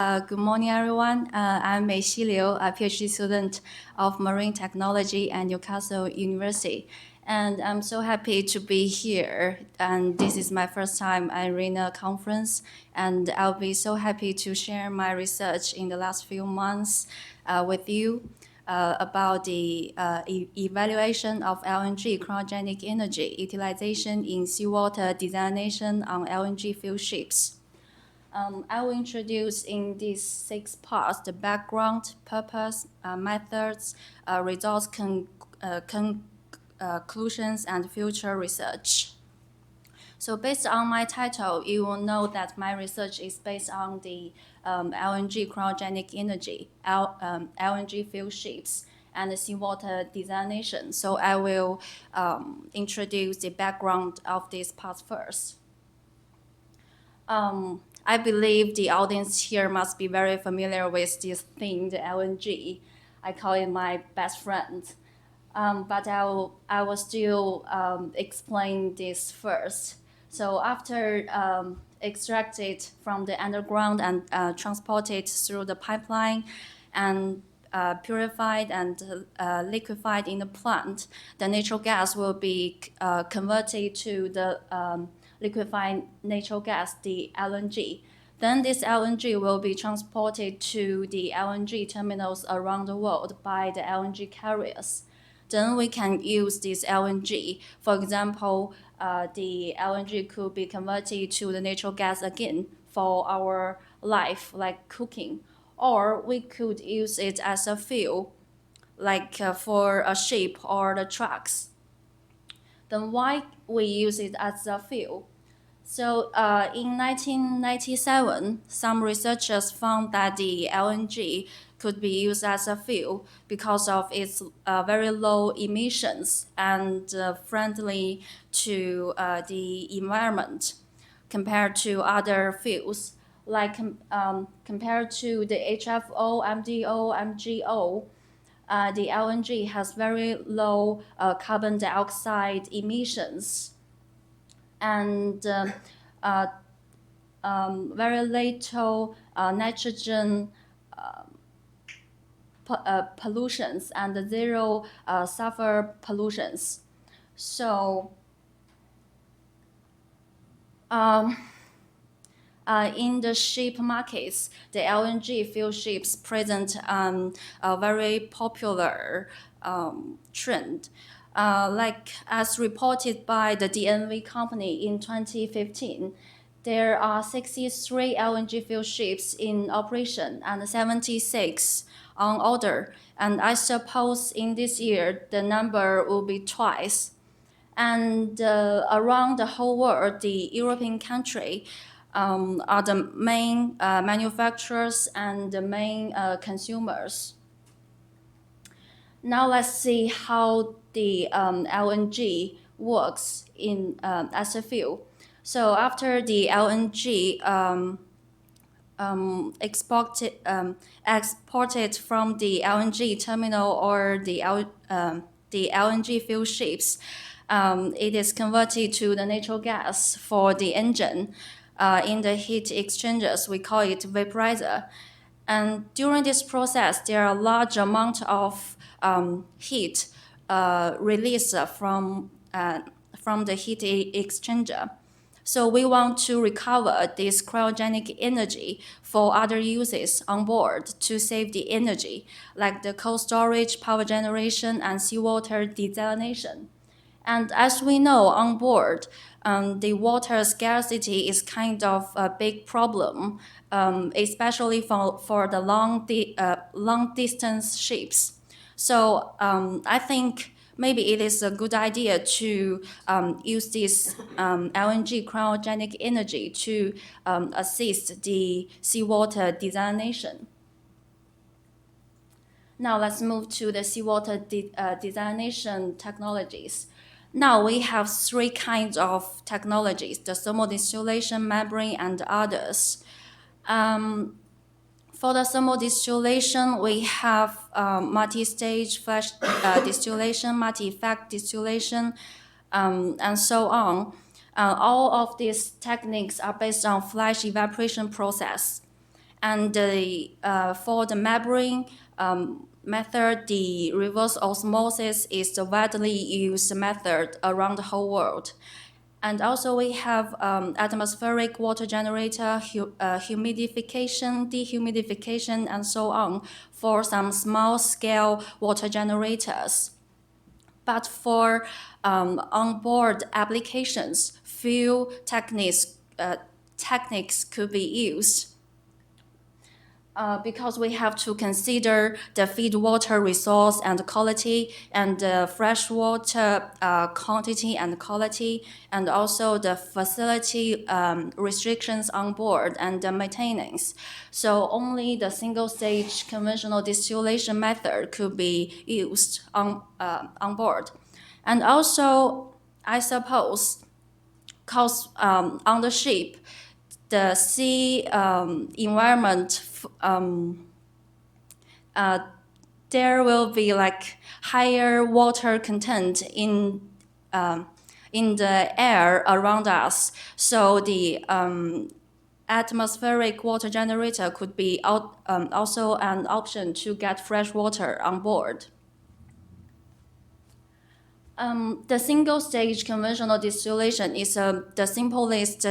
Good morning, everyone. I'm Mei Xi Liu, a PhD student of Marine Technology at Newcastle University. And I'm so happy to be here. And this is my first time at RENA conference. And I'll be so happy to share my research in the last few months with you about the evaluation of LNG cryogenic energy utilization in seawater desalination on LNG fuel ships. I will introduce in these 6 parts the background, purpose, methods, results, conclusions, and future research. So based on my title, you will know that my research is based on the LNG cryogenic energy, LNG fuel ships, and the seawater desalination. So I will introduce the background of these parts first. I believe the audience here must be very familiar with this thing, the LNG. I call it my best friend. But I will still explain this first. So after extracted from the underground and transported through the pipeline and purified and liquefied in the plant, the natural gas will be converted to the liquefied natural gas, the LNG. Then this LNG will be transported to the LNG terminals around the world by the LNG carriers. Then we can use this LNG. For example, the LNG could be converted to the natural gas again for our life, like cooking. Or we could use it as a fuel, like for a ship or the trucks. Then why we use it as a fuel? So in 1997, some researchers found that the LNG could be used as a fuel because of its very low emissions and friendly to the environment compared to other fuels. Like compared to the HFO, MDO, MGO, the LNG has very low carbon dioxide emissions and very little nitrogen pollutions and zero sulfur pollutions. So in the ship markets, the LNG fuel ships present a very popular trend. Like as reported by the DNV company in 2015, there are 63 LNG fuel ships in operation and 76 on order. And I suppose in this year, the number will be twice. And around the whole world, the European country are the main manufacturers and the main consumers. Now let's see how the LNG works as a fuel. So after the LNG exported from the LNG terminal or the LNG fuel ships, it is converted to the natural gas for the engine. In the heat exchangers, we call it vaporizer. And during this process, there are a large amount of heat released from the heat exchanger. So we want to recover this cryogenic energy for other uses on board to save the energy, like the cold storage, power generation, and seawater desalination. And as we know on board, the water scarcity is kind of a big problem, especially for the long distance ships. So I think maybe it is a good idea to use this LNG cryogenic energy to assist the seawater desalination. Now let's move to the seawater desalination technologies. Now we have 3 kinds of technologies, the thermal distillation, membrane, and others. For the thermal distillation, we have multi-stage flash distillation, multi-effect distillation, and so on. All of these techniques are based on flash evaporation process. And for the membrane method, the reverse osmosis is the widely used method around the whole world. And also we have atmospheric water generator, humidification, dehumidification, and so on for some small-scale water generators. But for onboard applications, few techniques could be used. Because we have to consider the feed water resource and quality, and the fresh water quantity and quality, and also the facility restrictions on board and the maintenance. So only the single-stage conventional distillation method could be used on board. And also, I suppose, because on the ship, the sea environment, there will be like higher water content in the air around us. So the atmospheric water generator could be also an option to get fresh water on board. The single-stage conventional distillation is the simplest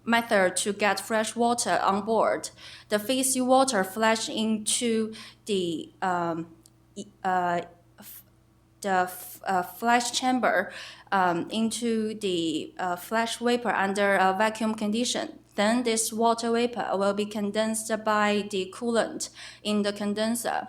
method to get fresh water on board. The feed seawater flash into the flash chamber into the flash vapor under a vacuum condition. Then this water vapor will be condensed by the coolant in the condenser.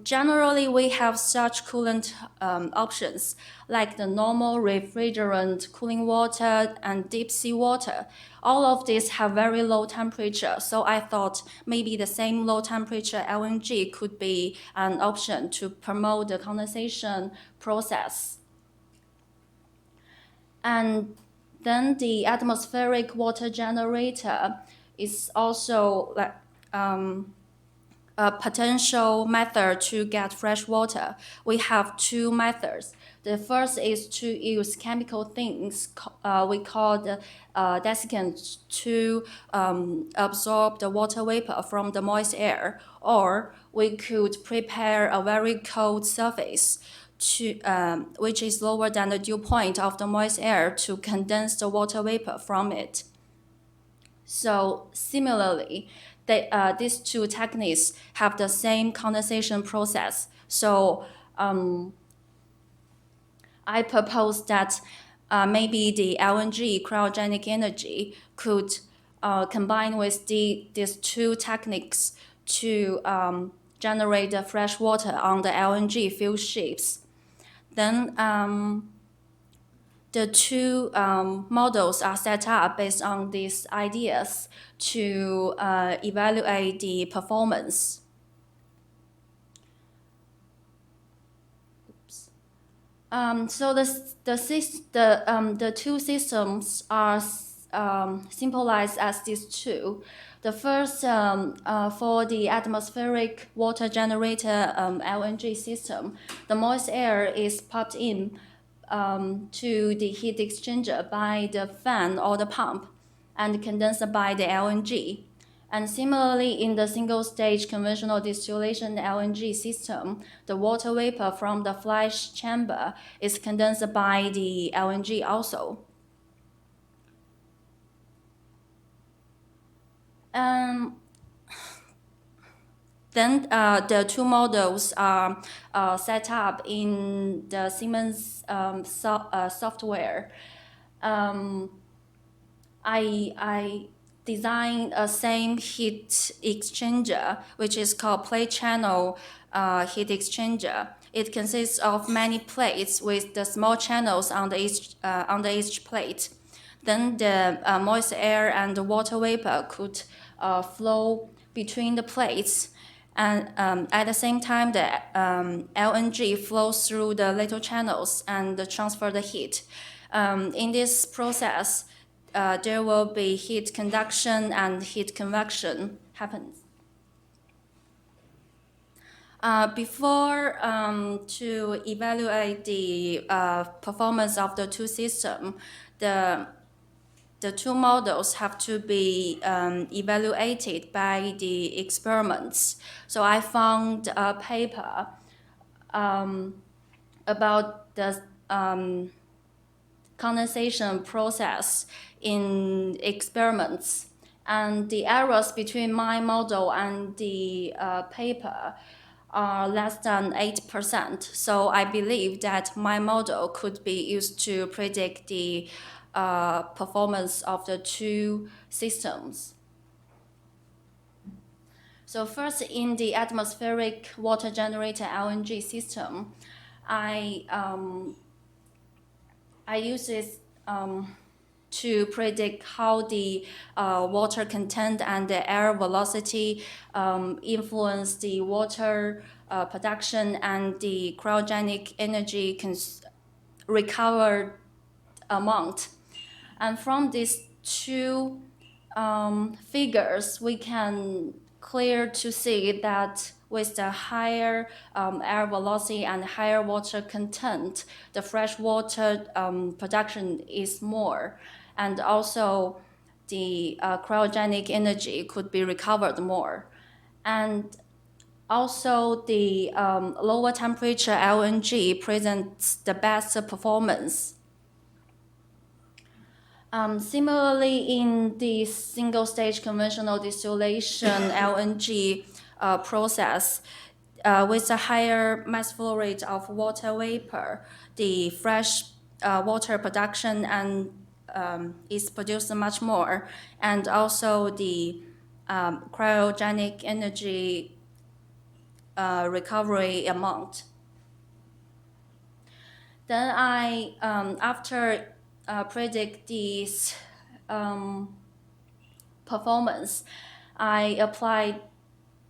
Generally, we have such coolant options like the normal refrigerant cooling water and deep sea water. All of these have very low temperature, so I thought maybe the same low temperature LNG could be an option to promote the condensation process. And then the atmospheric water generator is also like a potential method to get fresh water. We have two methods. The first is to use chemical things we call the desiccants to absorb the water vapor from the moist air, or we could prepare a very cold surface which is lower than the dew point of the moist air to condense the water vapor from it. So similarly, these two techniques have the same condensation process. So I propose that maybe the LNG, cryogenic energy, could combine with these two techniques to generate the fresh water on the LNG fuel ships. Then the two models are set up based on these ideas to evaluate the performance. So the two systems are symbolized as these two. The first, for the atmospheric water generator LNG system, the moist air is pumped in to the heat exchanger by the fan or the pump and condensed by the LNG. And similarly, in the single-stage conventional distillation LNG system, the water vapor from the flash chamber is condensed by the LNG also. Then the two models are set up in the Siemens software. I designed a same heat exchanger, which is called plate channel heat exchanger. It consists of many plates with the small channels on each plate. Then the moist air and the water vapor could flow between the plates. And at the same time, the LNG flows through the little channels and transfer the heat. In this process, there will be heat conduction and heat convection happens. Before to evaluate the performance of the two systems, the the two models have to be evaluated by the experiments. So I found a paper about the condensation process in experiments, and the errors between my model and the paper are less than 8%. So I believe that my model could be used to predict the performance of the two systems. So first, in the atmospheric water generator LNG system, I use this to predict how the water content and the air velocity influence the water production and the cryogenic energy recovered amount. And from these two figures, we can clear to see that with the higher air velocity and higher water content, the freshwater production is more, and also the cryogenic energy could be recovered more. And also the lower temperature LNG presents the best performance. Similarly, in the single-stage conventional distillation LNG process, with a higher mass flow rate of water vapor, the fresh water production and is produced much more, and also the cryogenic energy recovery amount. Then I, after predict these performance, I applied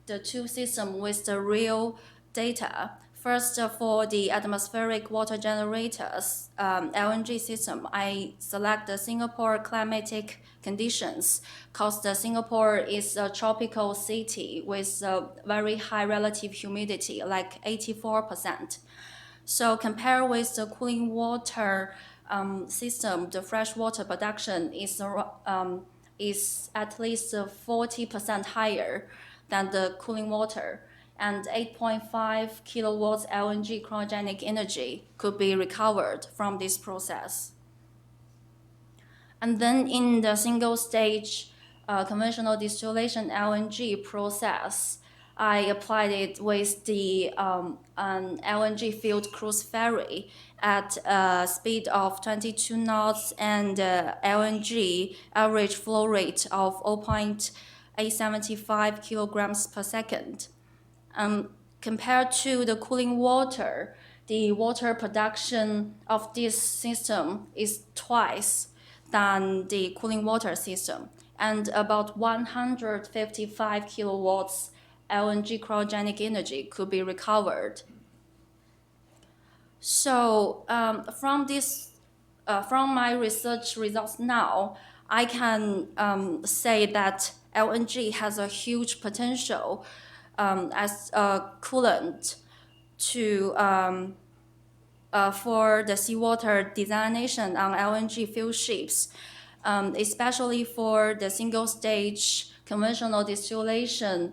the two systems with the real data. First, for the atmospheric water generators LNG system, I select the Singapore climatic conditions because the Singapore is a tropical city with a very high relative humidity, like 84%. So compared with the cooling water system, the freshwater production is at least 40% higher than the cooling water, and 8.5 kilowatts LNG cryogenic energy could be recovered from this process. And then in the single stage conventional distillation LNG process, I applied it with the an LNG filled cruise ferry at a speed of 22 knots and LNG average flow rate of 0.875 kilograms per second. Compared to the cooling water, the water production of this system is twice than the cooling water system, and about 155 kilowatts LNG cryogenic energy could be recovered. So from my research results now, I can say that LNG has a huge potential as a coolant to for the seawater desalination on LNG fuel ships, especially for the single-stage conventional distillation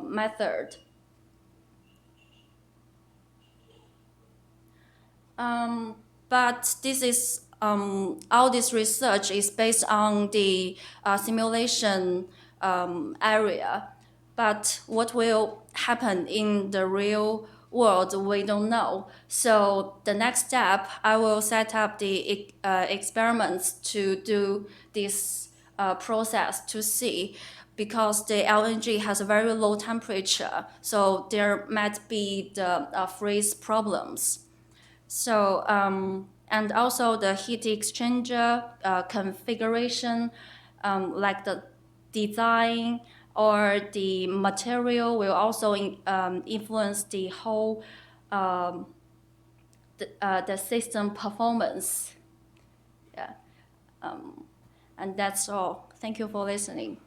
method. But this is all this research is based on the simulation area. But what will happen in the real world, we don't know. So the next step, I will set up the experiments to do this process to see, because the LNG has a very low temperature, so there might be the freeze problems. So and also the heat exchanger configuration, like the design or the material, will also influence the whole the system performance. Yeah, and that's all. Thank you for listening.